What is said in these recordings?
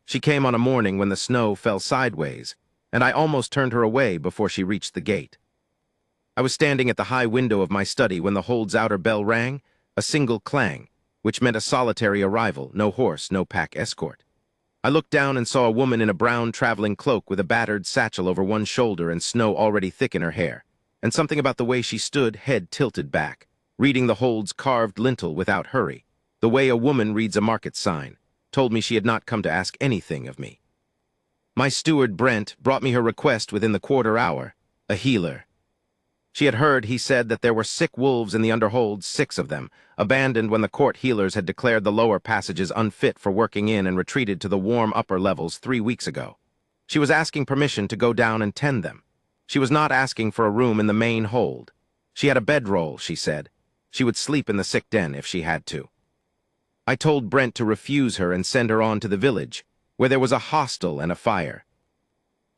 She came on a morning when the snow fell sideways, and I almost turned her away before she reached the gate. I was standing at the high window of my study when the hold's outer bell rang, a single clang, which meant a solitary arrival, no horse, no pack escort. I looked down and saw a woman in a brown traveling cloak with a battered satchel over one shoulder and snow already thick in her hair, and something about the way she stood, head tilted back, reading the hold's carved lintel without hurry, the way a woman reads a market sign, told me she had not come to ask anything of me. My steward, Brent, brought me her request within the quarter hour, a healer. She had heard, he said, that there were sick wolves in the underholds, 6 of them, abandoned when the court healers had declared the lower passages unfit for working in and retreated to the warm upper levels 3 weeks ago. She was asking permission to go down and tend them. She was not asking for a room in the main hold. She had a bedroll, she said. She would sleep in the sick den if she had to. I told Brent to refuse her and send her on to the village, where there was a hostel and a fire.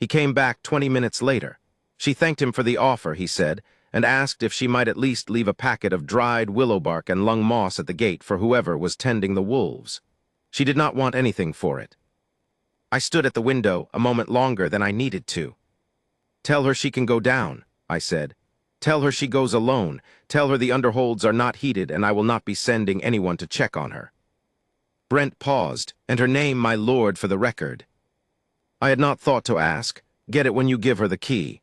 He came back 20 minutes later. She thanked him for the offer, he said, and asked if she might at least leave a packet of dried willow bark and lung moss at the gate for whoever was tending the wolves. She did not want anything for it. I stood at the window a moment longer than I needed to. "Tell her she can go down," I said. "Tell her she goes alone. Tell her the underholds are not heated and I will not be sending anyone to check on her." Brent paused, and her name, my lord, for the record. I had not thought to ask. Get it when you give her the key.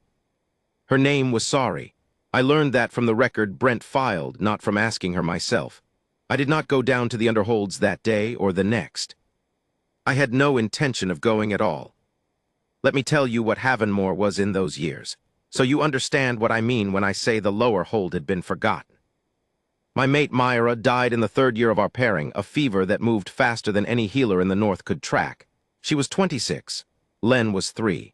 Her name was Sorry. I learned that from the record Brent filed, not from asking her myself. I did not go down to the underholds that day or the next. I had no intention of going at all. Let me tell you what Havenmore was in those years, so you understand what I mean when I say the lower hold had been forgotten. My mate Myra died in the 3rd year of our pairing, a fever that moved faster than any healer in the north could track. She was 26. Len was 3.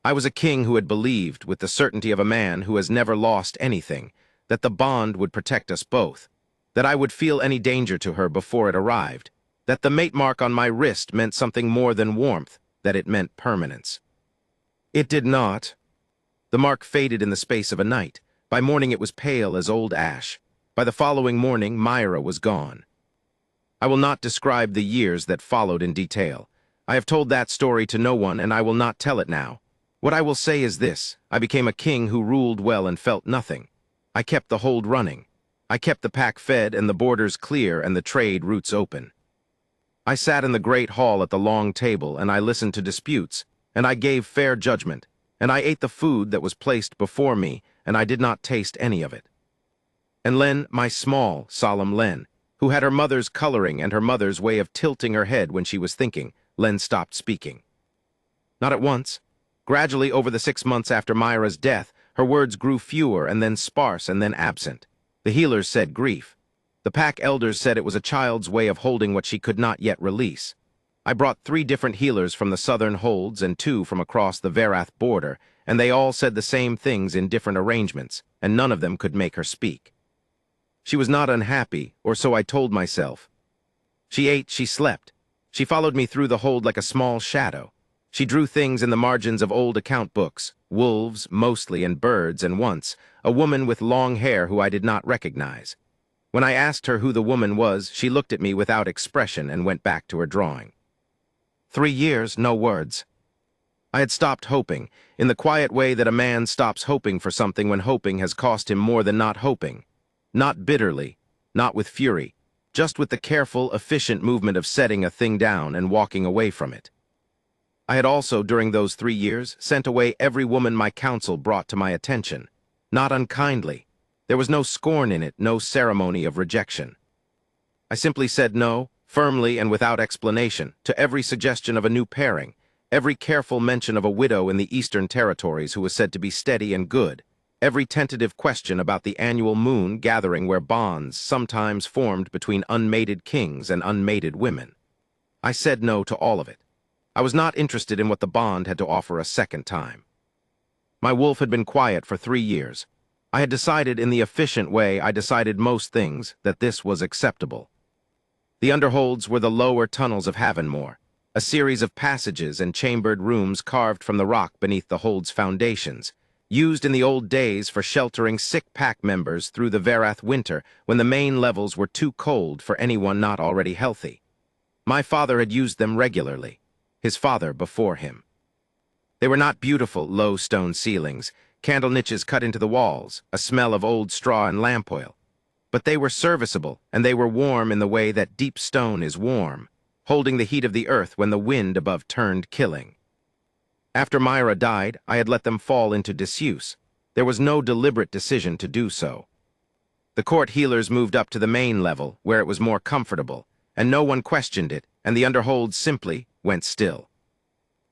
I was a king who had believed, with the certainty of a man who has never lost anything, that the bond would protect us both, that I would feel any danger to her before it arrived, that the mate mark on my wrist meant something more than warmth, that it meant permanence. It did not. The mark faded in the space of a night. By morning it was pale as old ash. By the following morning, Myra was gone. I will not describe the years that followed in detail. I have told that story to no one, and I will not tell it now. What I will say is this: I became a king who ruled well and felt nothing. I kept the hold running. I kept the pack fed and the borders clear and the trade routes open. I sat in the great hall at the long table, and I listened to disputes, and I gave fair judgment, and I ate the food that was placed before me, and I did not taste any of it. And Len, my small, solemn Len, who had her mother's coloring and her mother's way of tilting her head when she was thinking, Len stopped speaking. Not at once. Gradually, over the 6 months after Myra's death, her words grew fewer and then sparse and then absent. The healers said grief. The pack elders said it was a child's way of holding what she could not yet release. I brought 3 different healers from the southern holds and 2 from across the Verath border, and they all said the same things in different arrangements, and none of them could make her speak. She was not unhappy, or so I told myself. She ate, she slept. She followed me through the hold like a small shadow. She drew things in the margins of old account books, wolves, mostly, and birds, and once, a woman with long hair who I did not recognize. When I asked her who the woman was, she looked at me without expression and went back to her drawing. 3 years, no words. I had stopped hoping, in the quiet way that a man stops hoping for something when hoping has cost him more than not hoping. Not bitterly, not with fury, just with the careful, efficient movement of setting a thing down and walking away from it. I had also, during those 3 years, sent away every woman my counsel brought to my attention. Not unkindly. There was no scorn in it, no ceremony of rejection. I simply said no, firmly and without explanation, to every suggestion of a new pairing, every careful mention of a widow in the Eastern Territories who was said to be steady and good, every tentative question about the annual moon gathering where bonds sometimes formed between unmated kings and unmated women. I said no to all of it. I was not interested in what the bond had to offer a second time. My wolf had been quiet for 3 years. I had decided in the efficient way I decided most things that this was acceptable. The underholds were the lower tunnels of Havenmore, a series of passages and chambered rooms carved from the rock beneath the hold's foundations, used in the old days for sheltering sick pack members through the Verath winter when the main levels were too cold for anyone not already healthy. My father had used them regularly. his father before him. They were not beautiful, low stone ceilings, candle niches cut into the walls, a smell of old straw and lamp oil. But they were serviceable, and they were warm in the way that deep stone is warm, holding the heat of the earth when the wind above turned killing. After Myra died, I had let them fall into disuse. There was no deliberate decision to do so. The court healers moved up to the main level, where it was more comfortable, and no one questioned it, and the underholds simply went still.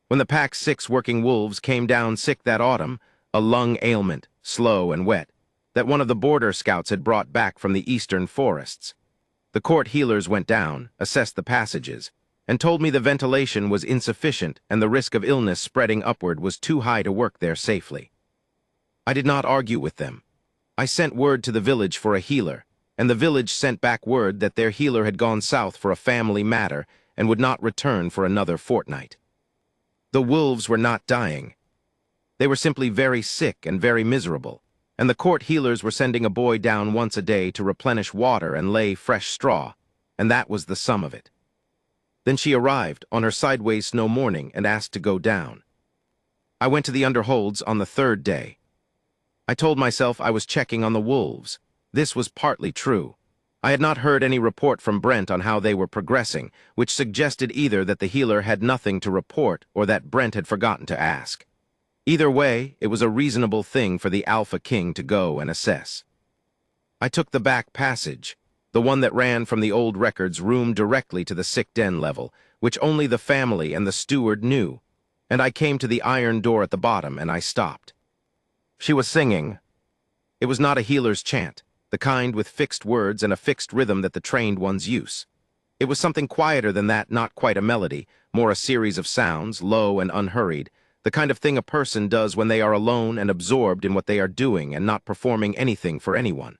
When the pack's 6 working wolves came down sick that autumn, a lung ailment, slow and wet, that one of the border scouts had brought back from the eastern forests, the court healers went down, assessed the passages, and told me the ventilation was insufficient and the risk of illness spreading upward was too high to work there safely. I did not argue with them. I sent word to the village for a healer, and the village sent back word that their healer had gone south for a family matter and would not return for another fortnight. The wolves were not dying. They were simply very sick and very miserable, and the court healers were sending a boy down once a day to replenish water and lay fresh straw, and that was the sum of it. Then she arrived on her sideways snow morning and asked to go down. I went to the underholds on the 3rd day. I told myself I was checking on the wolves. This was partly true. I had not heard any report from Brent on how they were progressing, which suggested either that the healer had nothing to report or that Brent had forgotten to ask. Either way, it was a reasonable thing for the Alpha King to go and assess. I took the back passage, the one that ran from the old records room directly to the sick den level, which only the family and the steward knew, and I came to the iron door at the bottom and I stopped. She was singing. It was not a healer's chant, the kind with fixed words and a fixed rhythm that the trained ones use. It was something quieter than that, not quite a melody, more a series of sounds, low and unhurried, the kind of thing a person does when they are alone and absorbed in what they are doing and not performing anything for anyone.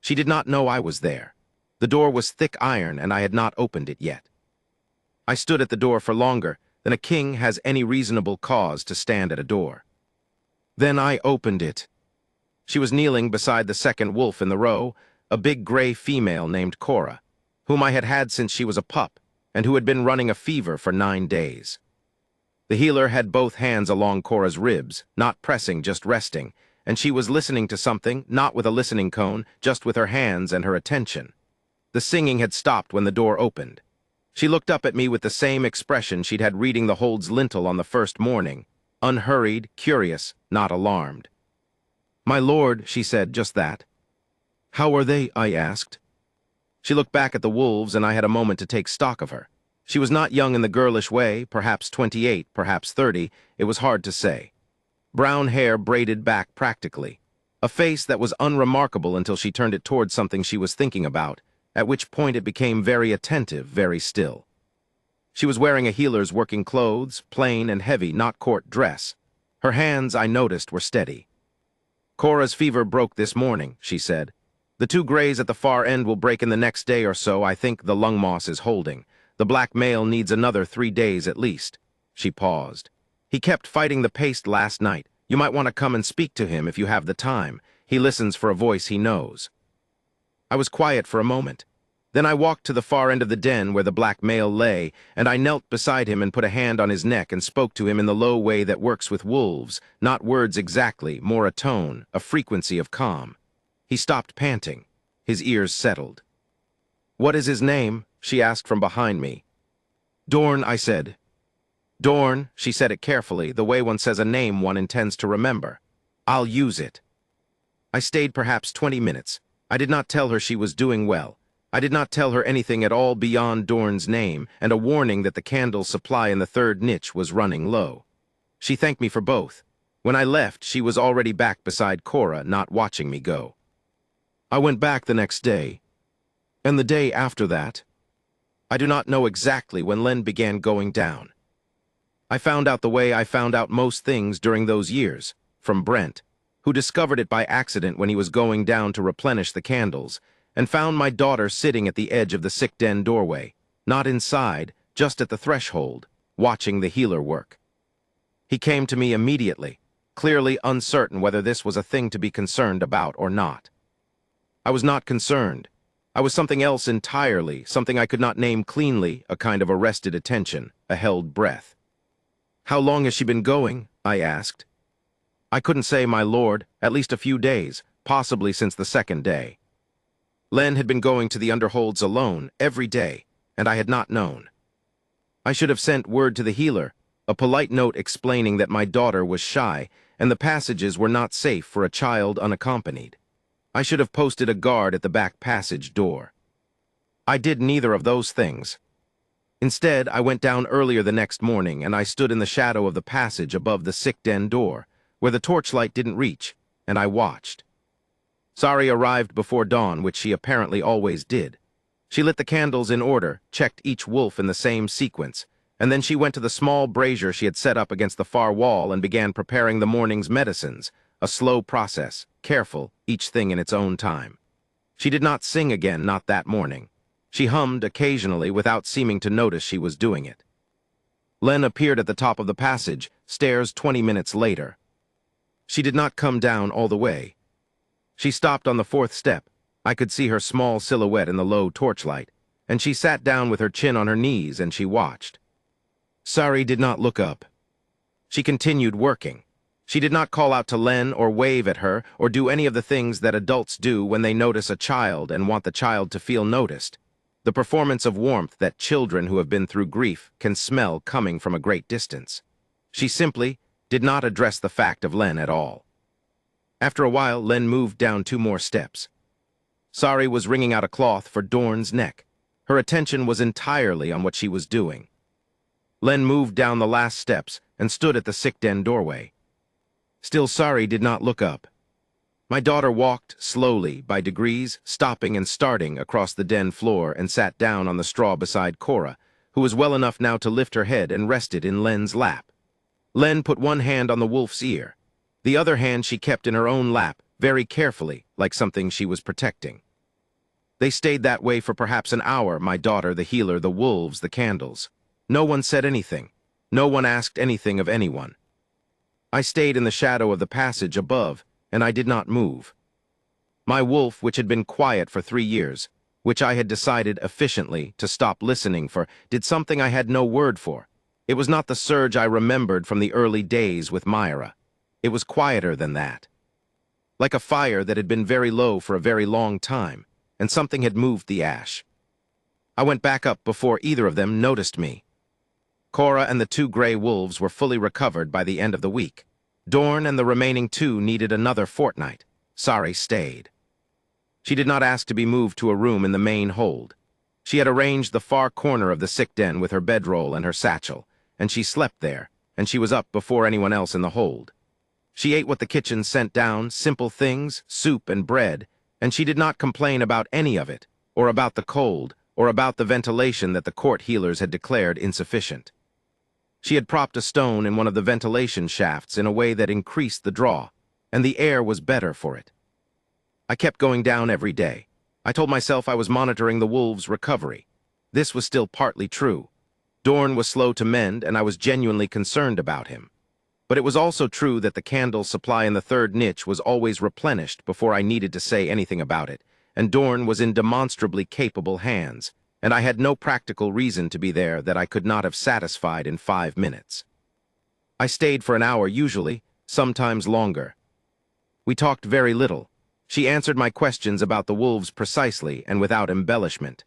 She did not know I was there. The door was thick iron and I had not opened it yet. I stood at the door for longer than a king has any reasonable cause to stand at a door. Then I opened it. She was kneeling beside the second wolf in the row, a big gray female named Cora, whom I had had since she was a pup, and who had been running a fever for 9 days. The healer had both hands along Cora's ribs, not pressing, just resting, and she was listening to something, not with a listening cone, just with her hands and her attention. The singing had stopped when the door opened. She looked up at me with the same expression she'd had reading the hold's lintel on the first morning, unhurried, curious, not alarmed. "My lord," she said, just that. "How are they?" I asked. She looked back at the wolves, and I had a moment to take stock of her. She was not young in the girlish way, perhaps 28, perhaps 30, it was hard to say. Brown hair braided back practically. A face that was unremarkable until she turned it towards something she was thinking about, at which point it became very attentive, very still. She was wearing a healer's working clothes, plain and heavy, not court dress. Her hands, I noticed, were steady. "Cora's fever broke this morning," she said. "The 2 grays at the far end will break in the next day or so. I think the lung moss is holding. The black male needs another 3 days at least." She paused. "He kept fighting the paste last night. You might want to come and speak to him if you have the time. He listens for a voice he knows." I was quiet for a moment. Then I walked to the far end of the den where the black male lay, and I knelt beside him and put a hand on his neck and spoke to him in the low way that works with wolves, not words exactly, more a tone, a frequency of calm. He stopped panting. His ears settled. "What is his name?" she asked from behind me. "Dorn," I said. "Dorn," she said it carefully, the way one says a name one intends to remember. "I'll use it." I stayed perhaps 20 minutes. I did not tell her she was doing well. I did not tell her anything at all beyond Dorn's name and a warning that the candle supply in the 3rd niche was running low. She thanked me for both. When I left, she was already back beside Cora, not watching me go. I went back the next day, and the day after that. I do not know exactly when Len began going down. I found out the way I found out most things during those years, from Brent, who discovered it by accident when he was going down to replenish the candles, and found my daughter sitting at the edge of the sick den doorway, not inside, just at the threshold, watching the healer work. He came to me immediately, clearly uncertain whether this was a thing to be concerned about or not. I was not concerned. I was something else entirely, something I could not name cleanly, a kind of arrested attention, a held breath. "How long has she been going?" I asked. "I couldn't say, my lord, at least a few days, possibly since the second day." Len had been going to the underholds alone, every day, and I had not known. I should have sent word to the healer, a polite note explaining that my daughter was shy and the passages were not safe for a child unaccompanied. I should have posted a guard at the back passage door. I did neither of those things. Instead, I went down earlier the next morning and I stood in the shadow of the passage above the sick den door, where the torchlight didn't reach, and I watched. Sari arrived before dawn, which she apparently always did. She lit the candles in order, checked each wolf in the same sequence, and then she went to the small brazier she had set up against the far wall and began preparing the morning's medicines, a slow process, careful, each thing in its own time. She did not sing again, not that morning. She hummed occasionally without seeming to notice she was doing it. Len appeared at the top of the passage, stairs 20 minutes later. She did not come down all the way. She stopped on the fourth step. I could see her small silhouette in the low torchlight, and she sat down with her chin on her knees and she watched. Sari did not look up. She continued working. She did not call out to Len or wave at her or do any of the things that adults do when they notice a child and want the child to feel noticed. The performance of warmth that children who have been through grief can smell coming from a great distance. She simply did not address the fact of Len at all. After a while, Len moved down 2 more steps. Sari was wringing out a cloth for Dorn's neck. Her attention was entirely on what she was doing. Len moved down the last steps and stood at the sick den doorway. Still Sari did not look up. My daughter walked slowly, by degrees, stopping and starting across the den floor and sat down on the straw beside Cora, who was well enough now to lift her head and rested in Len's lap. Len put one hand on the wolf's ear. The other hand she kept in her own lap, very carefully, like something she was protecting. They stayed that way for perhaps an hour, my daughter, the healer, the wolves, the candles. No one said anything. No one asked anything of anyone. I stayed in the shadow of the passage above, and I did not move. My wolf, which had been quiet for 3 years, which I had decided efficiently to stop listening for, did something I had no word for. It was not the surge I remembered from the early days with Myra. It was quieter than that. Like a fire that had been very low for a very long time, and something had moved the ash. I went back up before either of them noticed me. Cora and the 2 gray wolves were fully recovered by the end of the week. Dorn and the remaining 2 needed another fortnight. Sari stayed. She did not ask to be moved to a room in the main hold. She had arranged the far corner of the sick den with her bedroll and her satchel, and she slept there, and she was up before anyone else in the hold. She ate what the kitchen sent down, simple things, soup and bread, and she did not complain about any of it, or about the cold, or about the ventilation that the court healers had declared insufficient. She had propped a stone in one of the ventilation shafts in a way that increased the draw, and the air was better for it. I kept going down every day. I told myself I was monitoring the wolves' recovery. This was still partly true. Dorn was slow to mend, and I was genuinely concerned about him. But it was also true that the candle supply in the 3rd niche was always replenished before I needed to say anything about it, and Dorn was in demonstrably capable hands, and I had no practical reason to be there that I could not have satisfied in 5 minutes. I stayed for an hour usually, sometimes longer. We talked very little. She answered my questions about the wolves precisely and without embellishment.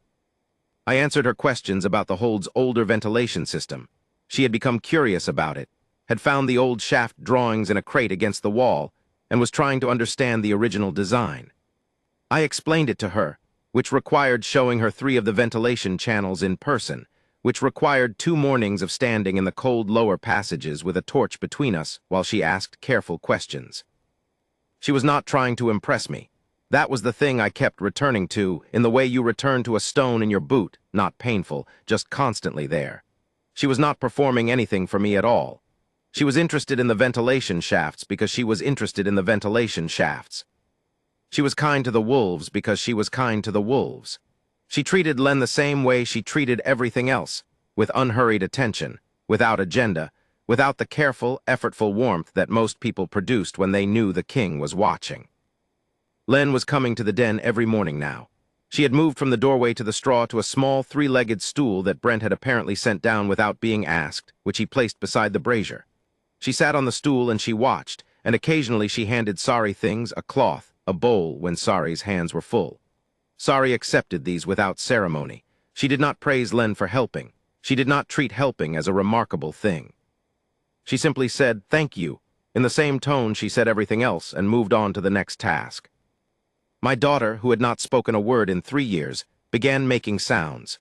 I answered her questions about the hold's older ventilation system. She had become curious about it, had found the old shaft drawings in a crate against the wall, and was trying to understand the original design. I explained it to her, which required showing her 3 of the ventilation channels in person, which required 2 mornings of standing in the cold lower passages with a torch between us while she asked careful questions. She was not trying to impress me. That was the thing I kept returning to, in the way you return to a stone in your boot, not painful, just constantly there. She was not performing anything for me at all. She was interested in the ventilation shafts because she was interested in the ventilation shafts. She was kind to the wolves because she was kind to the wolves. She treated Len the same way she treated everything else, with unhurried attention, without agenda, without the careful, effortful warmth that most people produced when they knew the king was watching. Len was coming to the den every morning now. She had moved from the doorway to the straw to a small three-legged stool that Brent had apparently sent down without being asked, which he placed beside the brazier. She sat on the stool and she watched, and occasionally she handed Sari things, a cloth, a bowl, when Sari's hands were full. Sari accepted these without ceremony. She did not praise Len for helping. She did not treat helping as a remarkable thing. She simply said, "Thank you." In the same tone she said everything else and moved on to the next task. My daughter, who had not spoken a word in 3 years, began making sounds.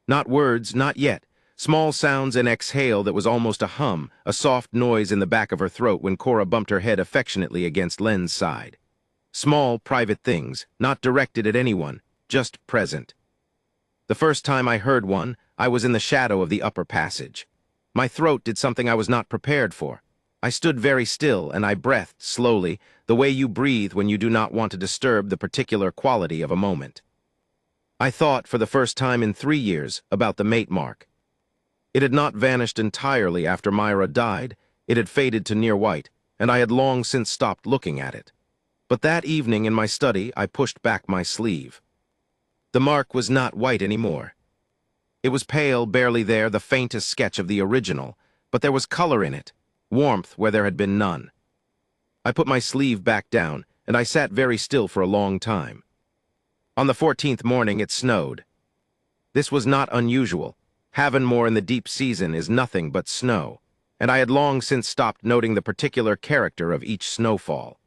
Not words, not yet. Small sounds and exhale that was almost a hum, a soft noise in the back of her throat when Cora bumped her head affectionately against Len's side. Small, private things, not directed at anyone, just present. The first time I heard one, I was in the shadow of the upper passage. My throat did something I was not prepared for. I stood very still and I breathed slowly, the way you breathe when you do not want to disturb the particular quality of a moment. I thought, for the first time in 3 years, about the mate mark. It had not vanished entirely after Myra died. It had faded to near white, and I had long since stopped looking at it. But that evening in my study, I pushed back my sleeve. The mark was not white anymore. It was pale, barely there, the faintest sketch of the original, but there was color in it, warmth where there had been none. I put my sleeve back down, and I sat very still for a long time. On the 14th morning, it snowed. This was not unusual. Havonmore in the deep season is nothing but snow, and I had long since stopped noting the particular character of each snowfall.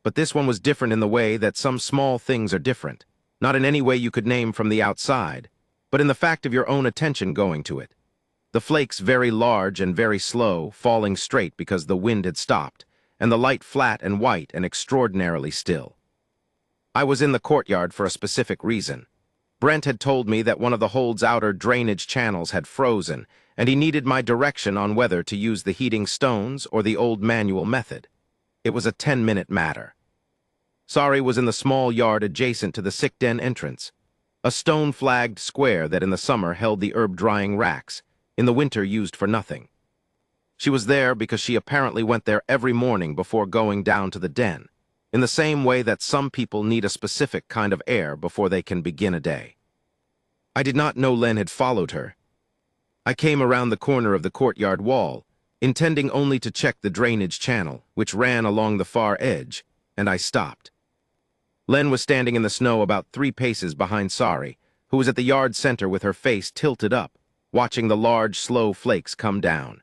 But this one was different in the way that some small things are different, not in any way you could name from the outside, but in the fact of your own attention going to it. The flakes very large and very slow, falling straight because the wind had stopped, and the light flat and white and extraordinarily still. I was in the courtyard for a specific reason. Brent had told me that one of the hold's outer drainage channels had frozen, and he needed my direction on whether to use the heating stones or the old manual method. It was a 10-minute matter. Sari was in the small yard adjacent to the sick den entrance, a stone-flagged square that in the summer held the herb-drying racks, in the winter used for nothing. She was there because she apparently went there every morning before going down to the den, in the same way that some people need a specific kind of air before they can begin a day. I did not know Len had followed her. I came around the corner of the courtyard wall, intending only to check the drainage channel, which ran along the far edge, and I stopped. Len was standing in the snow about 3 paces behind Sari, who was at the yard center with her face tilted up, watching the large, slow flakes come down.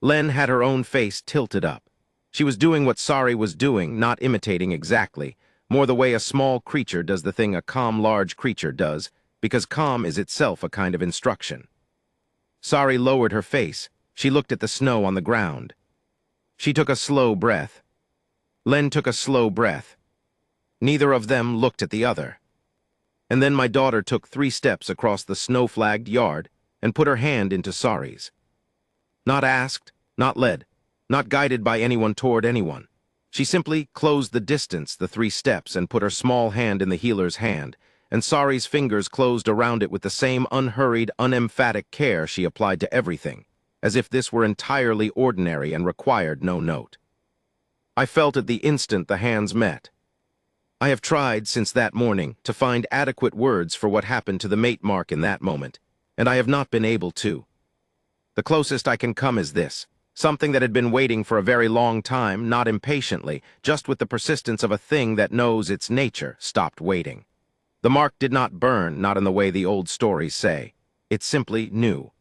Len had her own face tilted up. She was doing what Sari was doing, not imitating exactly, more the way a small creature does the thing a calm large creature does, because calm is itself a kind of instruction. Sari lowered her face. She looked at the snow on the ground. She took a slow breath. Len took a slow breath. Neither of them looked at the other. And then my daughter took 3 steps across the snow-flagged yard and put her hand into Sari's. Not asked, not led, not guided by anyone toward anyone. She simply closed the distance, the 3 steps, and put her small hand in the healer's hand, and Sari's fingers closed around it with the same unhurried, unemphatic care she applied to everything, as if this were entirely ordinary and required no note. I felt at the instant the hands met. I have tried, since that morning, to find adequate words for what happened to the mate mark in that moment, and I have not been able to. The closest I can come is this, something that had been waiting for a very long time, not impatiently, just with the persistence of a thing that knows its nature, stopped waiting. The mark did not burn, not in the way the old stories say. It simply knew.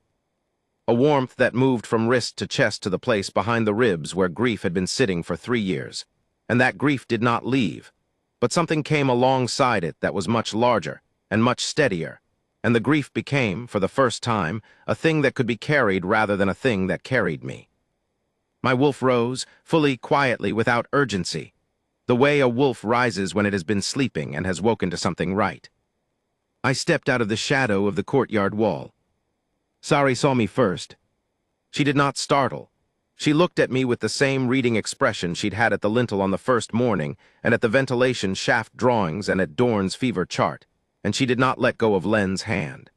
A warmth that moved from wrist to chest to the place behind the ribs where grief had been sitting for 3 years. And that grief did not leave. But something came alongside it that was much larger and much steadier, and the grief became, for the first time, a thing that could be carried rather than a thing that carried me. My wolf rose, fully, quietly, without urgency, the way a wolf rises when it has been sleeping and has woken to something right. I stepped out of the shadow of the courtyard wall. Sari saw me first. She did not startle. She looked at me with the same reading expression she'd had at the lintel on the first morning, and at the ventilation shaft drawings and at Dorn's fever chart, and she did not let go of Len's hand.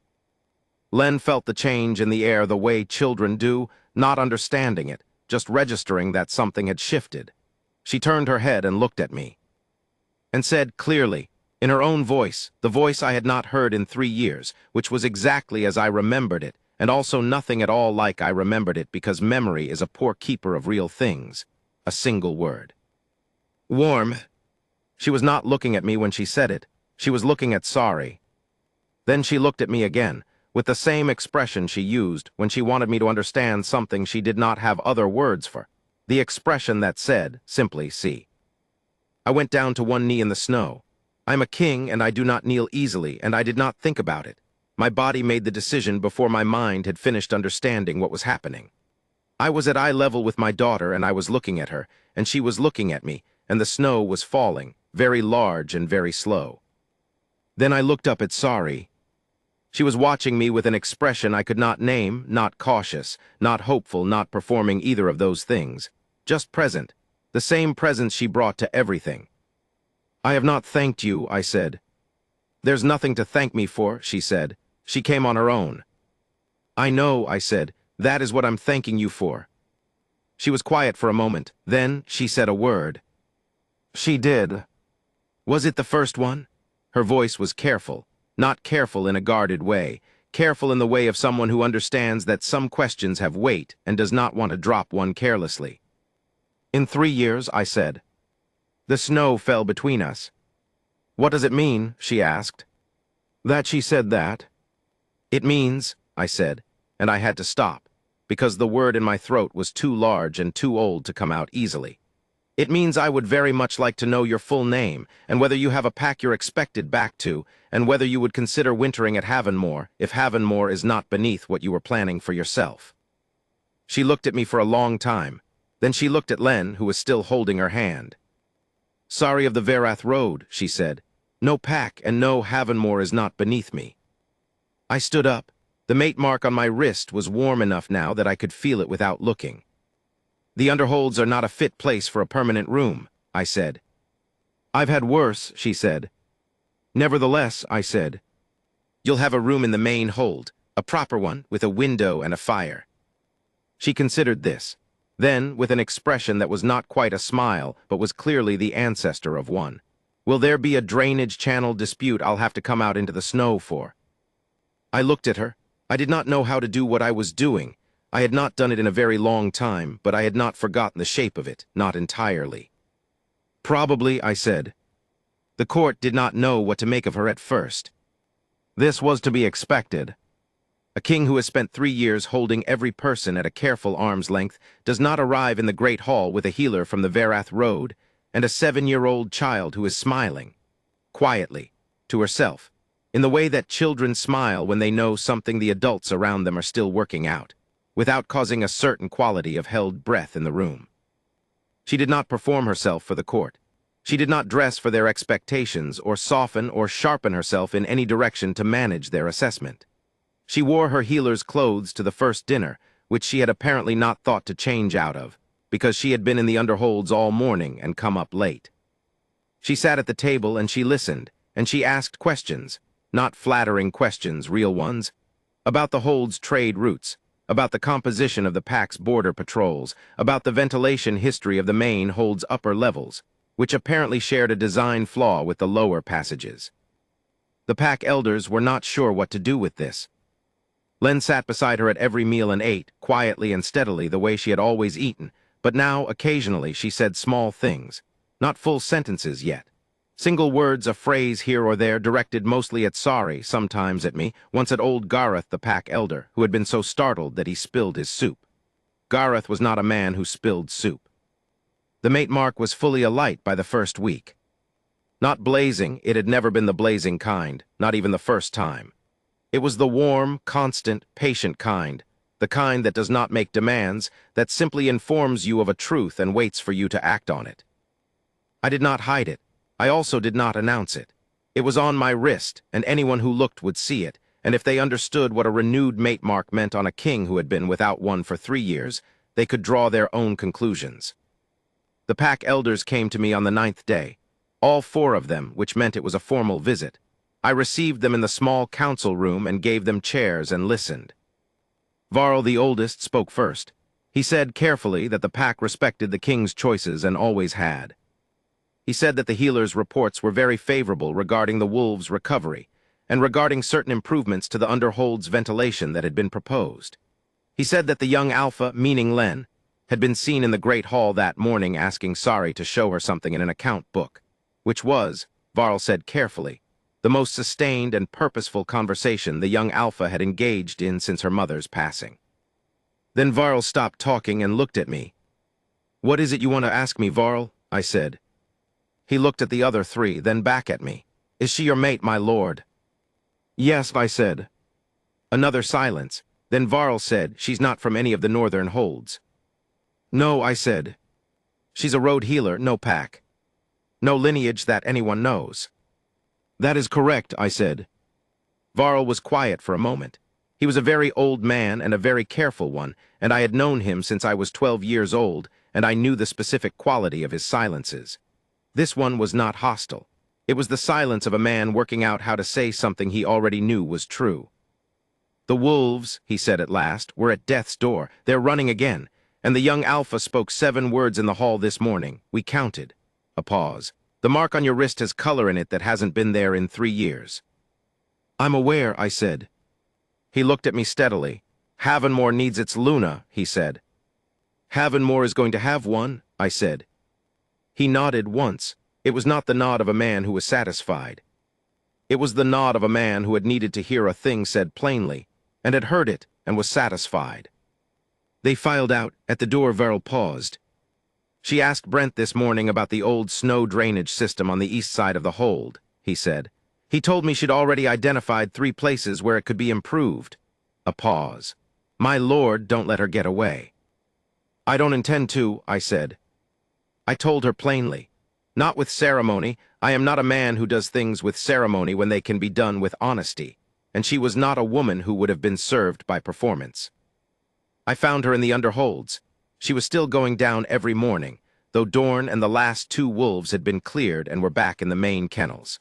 Len felt the change in the air the way children do, not understanding it, just registering that something had shifted. She turned her head and looked at me, and said clearly, In her own voice, the voice I had not heard in 3 years, which was exactly as I remembered it, and also nothing at all like I remembered it because memory is a poor keeper of real things. A single word. Warm. She was not looking at me when she said it. She was looking at Sorry. Then she looked at me again, with the same expression she used when she wanted me to understand something she did not have other words for. The expression that said, simply, see. I went down to one knee in the snow. I'm a king and I do not kneel easily, and I did not think about it. My body made the decision before my mind had finished understanding what was happening. I was at eye level with my daughter and I was looking at her, and she was looking at me, and the snow was falling, very large and very slow. Then I looked up at Sorry. She was watching me with an expression I could not name, not cautious, not hopeful, not performing either of those things. Just present, the same presence she brought to everything. I have not thanked you, I said. There's nothing to thank me for, she said. She came on her own. I know, I said. That is what I'm thanking you for. She was quiet for a moment. Then she said a word. She did. Was it the first one? Her voice was careful, not careful in a guarded way, careful in the way of someone who understands that some questions have weight and does not want to drop one carelessly. In 3 years, I said. The snow fell between us. What does it mean? She asked. That she said that? It means, I said, and I had to stop, because the word in my throat was too large and too old to come out easily. It means I would very much like to know your full name, and whether you have a pack you're expected back to, and whether you would consider wintering at Havenmore, if Havenmore is not beneath what you were planning for yourself. She looked at me for a long time. Then she looked at Len, who was still holding her hand. Sorry of the Verath Road, she said. No pack and no Havenmore is not beneath me. I stood up. The mate mark on my wrist was warm enough now that I could feel it without looking. The underholds are not a fit place for a permanent room, I said. I've had worse, she said. Nevertheless, I said, you'll have a room in the main hold, a proper one with a window and a fire. She considered this. Then, with an expression that was not quite a smile, but was clearly the ancestor of one. Will there be a drainage channel dispute I'll have to come out into the snow for? I looked at her. I did not know how to do what I was doing. I had not done it in a very long time, but I had not forgotten the shape of it, not entirely. Probably, I said. The court did not know what to make of her at first. This was to be expected. A king who has spent 3 years holding every person at a careful arm's length does not arrive in the Great Hall with a healer from the Verath Road and a 7-year-old child who is smiling, quietly, to herself, in the way that children smile when they know something the adults around them are still working out, without causing a certain quality of held breath in the room. She did not perform herself for the court. She did not dress for their expectations or soften or sharpen herself in any direction to manage their assessment. She wore her healer's clothes to the first dinner, which she had apparently not thought to change out of, because she had been in the underholds all morning and come up late. She sat at the table and she listened, and she asked questions, not flattering questions, real ones, about the hold's trade routes, about the composition of the pack's border patrols, about the ventilation history of the main hold's upper levels, which apparently shared a design flaw with the lower passages. The pack elders were not sure what to do with this. Len sat beside her at every meal and ate, quietly and steadily the way she had always eaten, but now, occasionally, she said small things, not full sentences yet. Single words, a phrase here or there, directed mostly at Sorry, sometimes at me, once at old Gareth, the pack elder, who had been so startled that he spilled his soup. Gareth was not a man who spilled soup. The mate mark was fully alight by the first week. Not blazing, it had never been the blazing kind, not even the first time. It was the warm, constant, patient kind, the kind that does not make demands, that simply informs you of a truth and waits for you to act on it. I did not hide it. I also did not announce it. It was on my wrist, and anyone who looked would see it, and if they understood what a renewed mate mark meant on a king who had been without one for 3 years, they could draw their own conclusions. The pack elders came to me on the 9th day, all 4 of them, which meant it was a formal visit. I received them in the small council room and gave them chairs and listened. Varl, the oldest, spoke first. He said carefully that the pack respected the king's choices and always had. He said that the healer's reports were very favorable regarding the wolves' recovery and regarding certain improvements to the underhold's ventilation that had been proposed. He said that the young Alpha, meaning Len, had been seen in the Great Hall that morning asking Sari to show her something in an account book, which was, Varl said carefully, the most sustained and purposeful conversation the young Alpha had engaged in since her mother's passing. Then Varl stopped talking and looked at me. "What is it you want to ask me, Varl?" I said. He looked at the other three, then back at me. "Is she your mate, my lord?" "Yes," I said. Another silence. Then Varl said, "She's not from any of the northern holds." "No," I said. "She's a road healer, no pack. No lineage that anyone knows." "That is correct," I said. Varl was quiet for a moment. He was a very old man and a very careful one, and I had known him since I was 12 years old, and I knew the specific quality of his silences. This one was not hostile. It was the silence of a man working out how to say something he already knew was true. "The wolves," he said at last, "were at death's door. They're running again. And the young Alpha spoke 7 words in the hall this morning. We counted." A pause. "The mark on your wrist has color in it that hasn't been there in 3 years." "I'm aware," I said. He looked at me steadily. "Havenmore needs its Luna," he said. "Havenmore is going to have one," I said. He nodded once. It was not the nod of a man who was satisfied. It was the nod of a man who had needed to hear a thing said plainly, and had heard it and was satisfied. They filed out. At the door, Varl paused. "She asked Brent this morning about the old snow drainage system on the east side of the hold," he said. "He told me she'd already identified 3 places where it could be improved." A pause. "My lord, don't let her get away." "I don't intend to," I said. I told her plainly. Not with ceremony. I am not a man who does things with ceremony when they can be done with honesty, and she was not a woman who would have been served by performance. I found her in the underholds. She was still going down every morning, though Dorn and the last 2 wolves had been cleared and were back in the main kennels.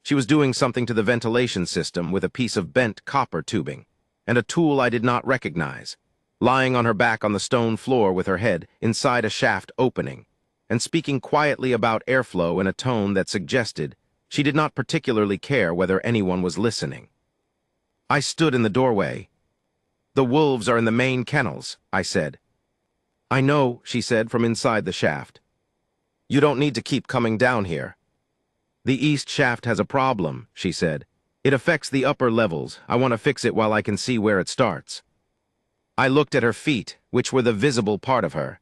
She was doing something to the ventilation system with a piece of bent copper tubing, and a tool I did not recognize, lying on her back on the stone floor with her head inside a shaft opening, and speaking quietly about airflow in a tone that suggested she did not particularly care whether anyone was listening. I stood in the doorway. "The wolves are in the main kennels," I said. "I know," she said from inside the shaft. "You don't need to keep coming down here." "The east shaft has a problem," she said. "It affects the upper levels. I want to fix it while I can see where it starts." I looked at her feet, which were the visible part of her.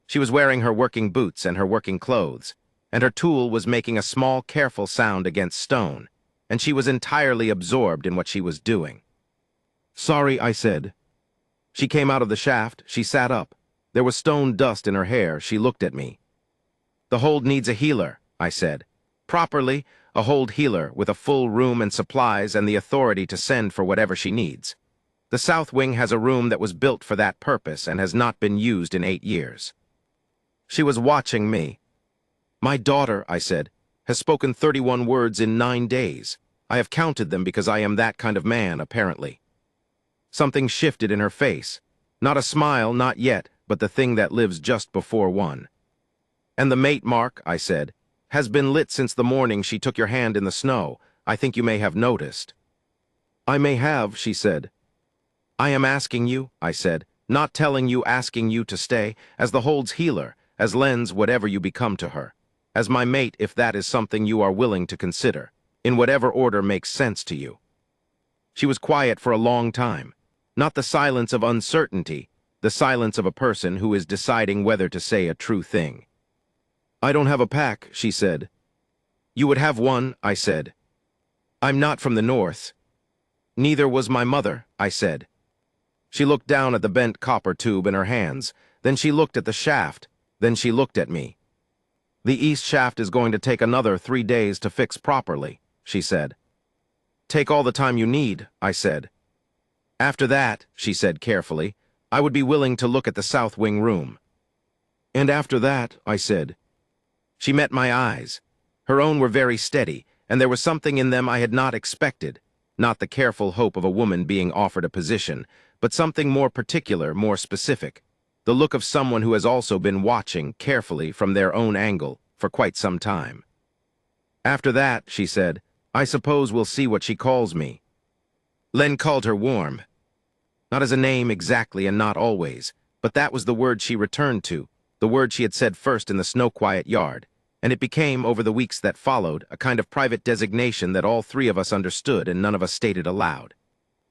She was wearing her working boots and her working clothes, and her tool was making a small, careful sound against stone, and she was entirely absorbed in what she was doing. "Sorry," I said. She came out of the shaft. She sat up. There was stone dust in her hair. She looked at me. "The hold needs a healer," I said. "Properly, a hold healer with a full room and supplies and the authority to send for whatever she needs. The south wing has a room that was built for that purpose and has not been used in 8 years. She was watching me. "My daughter," I said, "has spoken 31 words in 9 days. I have counted them because I am that kind of man, apparently." Something shifted in her face. Not a smile, not yet, but the thing that lives just before one. "And the mate mark," I said, "has been lit since the morning she took your hand in the snow. I think you may have noticed." "I may have," she said. "I am asking you," I said, "not telling you, asking you to stay, as the hold's healer, as Len's whatever you become to her, as my mate if that is something you are willing to consider, in whatever order makes sense to you." She was quiet for a long time. Not the silence of uncertainty, the silence of a person who is deciding whether to say a true thing. "I don't have a pack," she said. "You would have one," I said. "I'm not from the north." "Neither was my mother," I said. She looked down at the bent copper tube in her hands, then she looked at the shaft, then she looked at me. "The east shaft is going to take another 3 days to fix properly," she said. "Take all the time you need," I said. "After that," she said carefully, "I would be willing to look at the south wing room." "And after that," I said. She met my eyes. Her own were very steady, and there was something in them I had not expected, not the careful hope of a woman being offered a position, but something more particular, more specific, the look of someone who has also been watching carefully from their own angle for quite some time. After that, she said, I suppose we'll see what she calls me. Len called her Warm. Not as a name exactly and not always, but that was the word she returned to, the word she had said first in the snow-quiet yard, and it became, over the weeks that followed, a kind of private designation that all three of us understood and none of us stated aloud.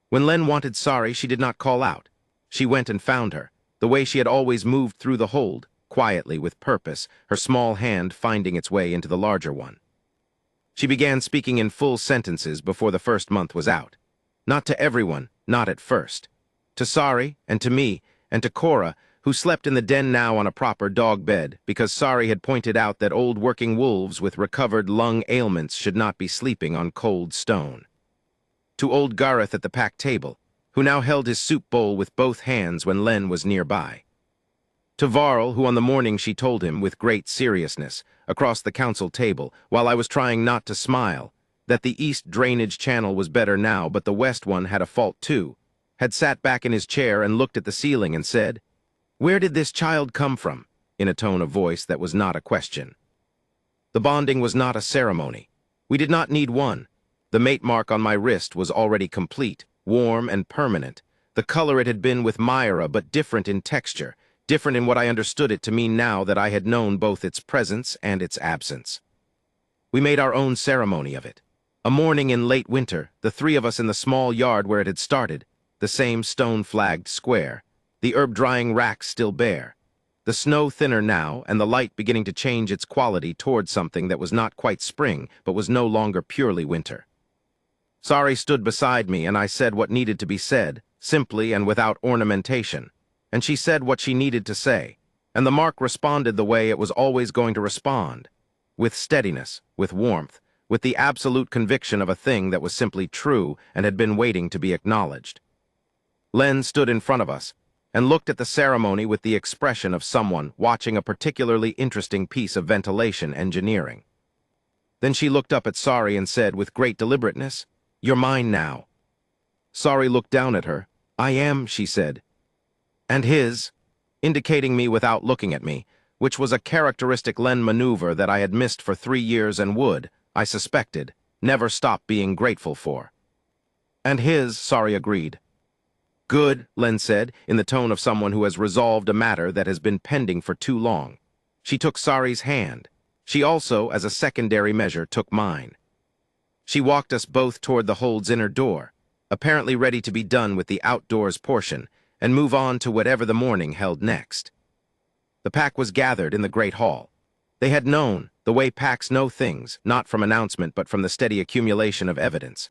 When Len wanted Sari, she did not call out. She went and found her, the way she had always moved through the hold, quietly, with purpose, her small hand finding its way into the larger one. She began speaking in full sentences before the first month was out. Not to everyone, not at first. To Sari, and to me, and to Cora, who slept in the den now on a proper dog bed, because Sari had pointed out that old working wolves with recovered lung ailments should not be sleeping on cold stone. To old Gareth at the pack table, who now held his soup bowl with both hands when Len was nearby. To Varl, who on the morning she told him, with great seriousness, across the council table, while I was trying not to smile, that the east drainage channel was better now, but the west one had a fault too, had sat back in his chair and looked at the ceiling and said, "Where did this child come from?" in a tone of voice that was not a question. The bonding was not a ceremony. We did not need one. The mate mark on my wrist was already complete, warm and permanent, the color it had been with Myra, but different in texture, different in what I understood it to mean now that I had known both its presence and its absence. We made our own ceremony of it. A morning in late winter, the three of us in the small yard where it had started, the same stone-flagged square, the herb-drying racks still bare, the snow thinner now and the light beginning to change its quality toward something that was not quite spring but was no longer purely winter. Sari stood beside me and I said what needed to be said, simply and without ornamentation, and she said what she needed to say, and the mark responded the way it was always going to respond, with steadiness, with warmth, with the absolute conviction of a thing that was simply true and had been waiting to be acknowledged. Len stood in front of us and looked at the ceremony with the expression of someone watching a particularly interesting piece of ventilation engineering. Then she looked up at Sari and said with great deliberateness, "You're mine now." Sari looked down at her. "I am," she said. "And his," indicating me without looking at me, which was a characteristic Len maneuver that I had missed for 3 years and would, I suspected, never stop being grateful for. "And his," Sari agreed. "Good," Len said, in the tone of someone who has resolved a matter that has been pending for too long. She took Sari's hand. She also, as a secondary measure, took mine. She walked us both toward the hold's inner door, apparently ready to be done with the outdoors portion and move on to whatever the morning held next. The pack was gathered in the great hall. They had known, the way packs know things, not from announcement but from the steady accumulation of evidence.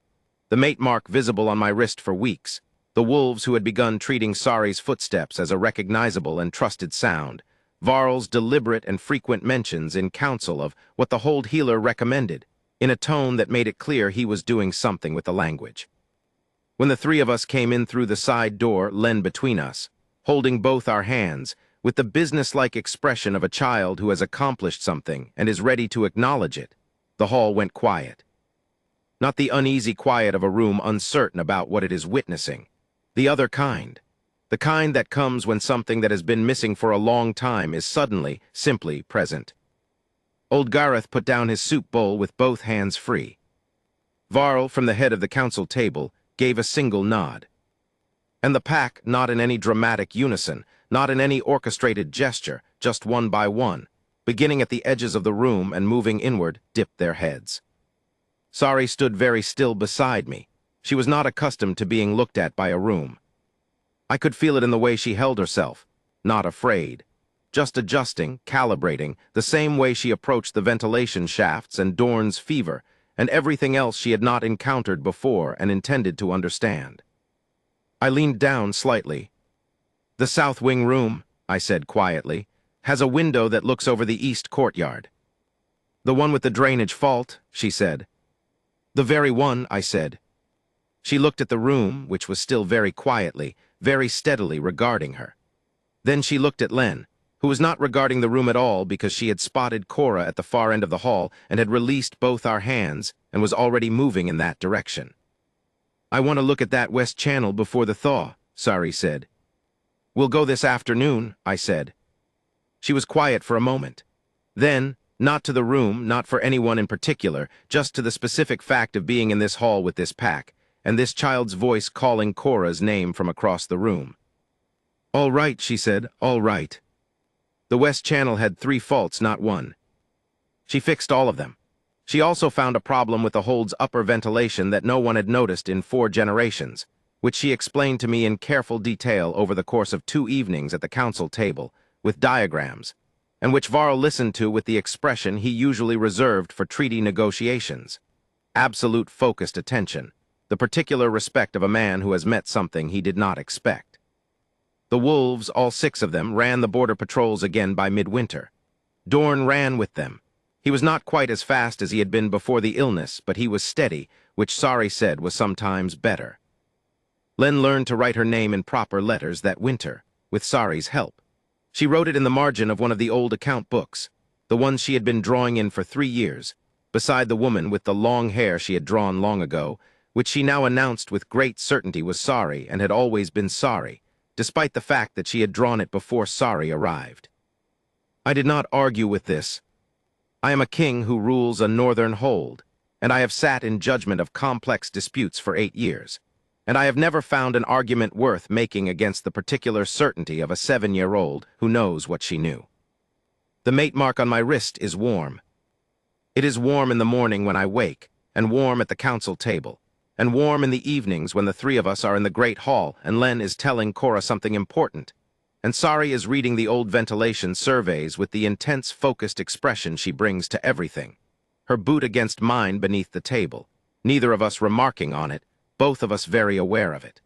The mate mark visible on my wrist for weeks, the wolves who had begun treating Sari's footsteps as a recognizable and trusted sound, Varl's deliberate and frequent mentions in council of what the hold healer recommended, in a tone that made it clear he was doing something with the language. When the three of us came in through the side door, Len between us, holding both our hands, with the businesslike expression of a child who has accomplished something and is ready to acknowledge it, the hall went quiet. Not the uneasy quiet of a room uncertain about what it is witnessing. The other kind. The kind that comes when something that has been missing for a long time is suddenly, simply present. Old Gareth put down his soup bowl with both hands free. Varl, from the head of the council table, gave a single nod. And the pack, not in any dramatic unison, not in any orchestrated gesture, just one by one, beginning at the edges of the room and moving inward, dipped their heads. Sari stood very still beside me. She was not accustomed to being looked at by a room. I could feel it in the way she held herself, not afraid, just adjusting, calibrating, the same way she approached the ventilation shafts and Dorn's fever, and everything else she had not encountered before and intended to understand. I leaned down slightly. "The south wing room," I said quietly, "has a window that looks over the east courtyard." "The one with the drainage fault," she said. "The very one," I said. She looked at the room, which was still very quietly, very steadily regarding her. Then she looked at Len, who was not regarding the room at all because she had spotted Cora at the far end of the hall and had released both our hands and was already moving in that direction. "I want to look at that west channel before the thaw," Sari said. "We'll go this afternoon," I said. She was quiet for a moment. Then, Not to the room, not for anyone in particular, just to the specific fact of being in this hall with this pack, and this child's voice calling Cora's name from across the room. "All right," she said, "all right." The West Channel had 3 faults, not 1. She fixed all of them. She also found a problem with the hold's upper ventilation that no one had noticed in 4 generations, which she explained to me in careful detail over the course of 2 evenings at the council table, with diagrams, and which Varl listened to with the expression he usually reserved for treaty negotiations. Absolute focused attention, the particular respect of a man who has met something he did not expect. The wolves, all 6 of them, ran the border patrols again by midwinter. Dorn ran with them. He was not quite as fast as he had been before the illness, but he was steady, which Sari said was sometimes better. Len learned to write her name in proper letters that winter, with Sari's help. She wrote it in the margin of one of the old account books, the ones she had been drawing in for 3 years, beside the woman with the long hair she had drawn long ago, which she now announced with great certainty was Sari and had always been Sari, despite the fact that she had drawn it before Sari arrived. I did not argue with this. I am a king who rules a northern hold, and I have sat in judgment of complex disputes for 8 years, and I have never found an argument worth making against the particular certainty of a 7-year-old who knows what she knew. The mate mark on my wrist is warm. It is warm in the morning when I wake, and warm at the council table, and warm in the evenings when the 3 of us are in the great hall and Len is telling Cora something important, and Sari is reading the old ventilation surveys with the intense, focused expression she brings to everything, her boot against mine beneath the table, neither of us remarking on it, both of us very aware of it.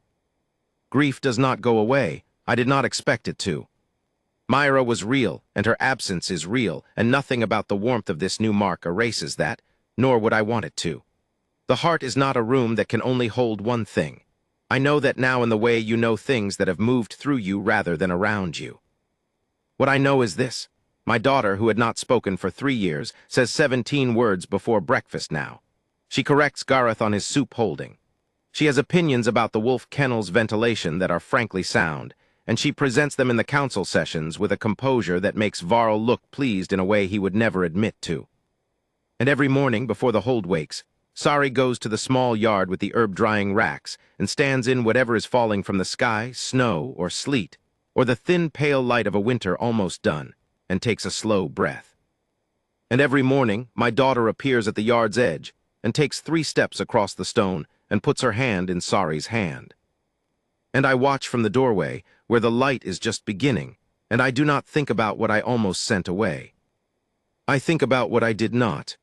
Grief does not go away. I did not expect it to. Myra was real, and her absence is real, and nothing about the warmth of this new mark erases that, nor would I want it to. The heart is not a room that can only hold one thing. I know that now in the way you know things that have moved through you rather than around you. What I know is this. My daughter, who had not spoken for 3 years, says 17 words before breakfast now. She corrects Gareth on his soup holding. She has opinions about the wolf kennel's ventilation that are frankly sound, and she presents them in the council sessions with a composure that makes Varl look pleased in a way he would never admit to. And every morning before the hold wakes, Sari goes to the small yard with the herb-drying racks and stands in whatever is falling from the sky, snow or sleet, or the thin pale light of a winter almost done, and takes a slow breath. And every morning my daughter appears at the yard's edge and takes 3 steps across the stone and puts her hand in Sari's hand. And I watch from the doorway where the light is just beginning, and I do not think about what I almost sent away. I think about what I did not.